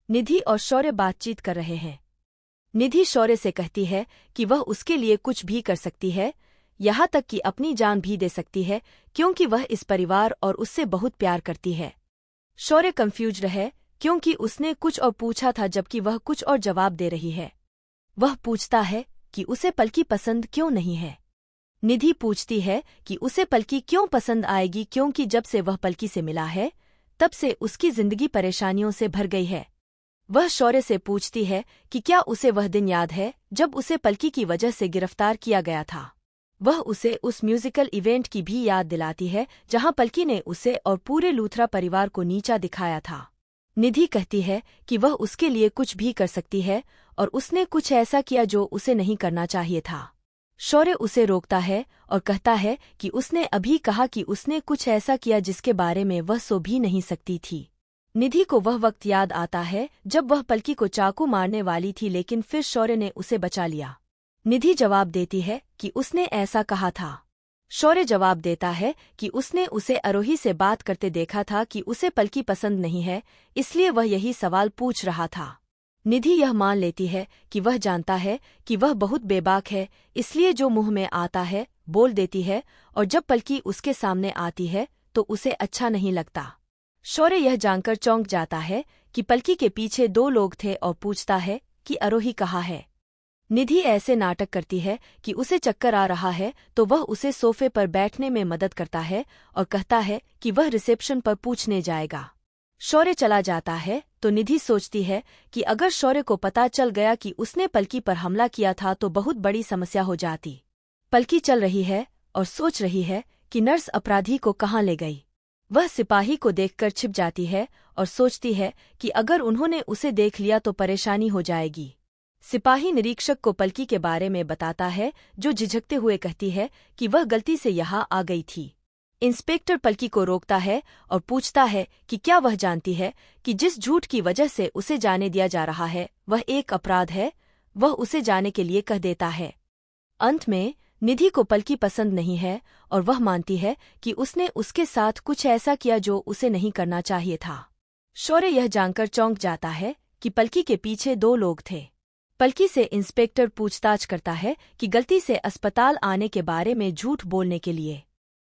निधि और शौर्य बातचीत कर रहे हैं। निधि शौर्य से कहती है कि वह उसके लिए कुछ भी कर सकती है, यहाँ तक कि अपनी जान भी दे सकती है, क्योंकि वह इस परिवार और उससे बहुत प्यार करती है। शौर्य कंफ्यूज रहे क्योंकि उसने कुछ और पूछा था जबकि वह कुछ और जवाब दे रही है। वह पूछता है कि उसे पलकी पसंद क्यों नहीं है। निधि पूछती है कि उसे पलकी क्यों पसंद आएगी, क्योंकि जब से वह पलकी से मिला है तब से उसकी जिंदगी परेशानियों से भर गई है। वह शौर्य से पूछती है कि क्या उसे वह दिन याद है जब उसे पलकी की वजह से गिरफ्तार किया गया था। वह उसे उस म्यूजिकल इवेंट की भी याद दिलाती है जहां पलकी ने उसे और पूरे लूथरा परिवार को नीचा दिखाया था। निधि कहती है कि वह उसके लिए कुछ भी कर सकती है और उसने कुछ ऐसा किया जो उसे नहीं करना चाहिए था। शौर्य उसे रोकता है और कहता है कि उसने अभी कहा कि उसने कुछ ऐसा किया जिसके बारे में वह सो भी नहीं सकती थी। निधि को वह वक्त याद आता है जब वह पलकी को चाकू मारने वाली थी, लेकिन फिर शौर्य ने उसे बचा लिया। निधि जवाब देती है कि उसने ऐसा कहा था। शौर्य जवाब देता है कि उसने उसे आरोही से बात करते देखा था कि उसे पलकी पसंद नहीं है, इसलिए वह यही सवाल पूछ रहा था। निधि यह मान लेती है कि वह जानता है कि वह बहुत बेबाक है, इसलिए जो मुंह में आता है बोल देती है, और जब पलकी उसके सामने आती है तो उसे अच्छा नहीं लगता। शौर्य यह जानकर चौंक जाता है कि पलकी के पीछे 2 लोग थे और पूछता है कि आरोही कहाँ है। निधि ऐसे नाटक करती है कि उसे चक्कर आ रहा है तो वह उसे सोफे पर बैठने में मदद करता है और कहता है कि वह रिसेप्शन पर पूछने जाएगा। शौर्य चला जाता है तो निधि सोचती है कि अगर शौर्य को पता चल गया कि उसने पलकी पर हमला किया था तो बहुत बड़ी समस्या हो जाती। पलकी चल रही है और सोच रही है कि नर्स अपराधी को कहाँ ले गई। वह सिपाही को देखकर छिप जाती है और सोचती है कि अगर उन्होंने उसे देख लिया तो परेशानी हो जाएगी। सिपाही निरीक्षक को पलकी के बारे में बताता है, जो झिझकते हुए कहती है कि वह गलती से यहाँ आ गई थी। इंस्पेक्टर पलकी को रोकता है और पूछता है कि क्या वह जानती है कि जिस झूठ की वजह से उसे जाने दिया जा रहा है वह एक अपराध है। वह उसे जाने के लिए कह देता है। अंत में निधि को पलकी पसंद नहीं है और वह मानती है कि उसने उसके साथ कुछ ऐसा किया जो उसे नहीं करना चाहिए था। शौर्य यह जानकर चौंक जाता है कि पलकी के पीछे 2 लोग थे। पलकी से इंस्पेक्टर पूछताछ करता है कि गलती से अस्पताल आने के बारे में झूठ बोलने के लिए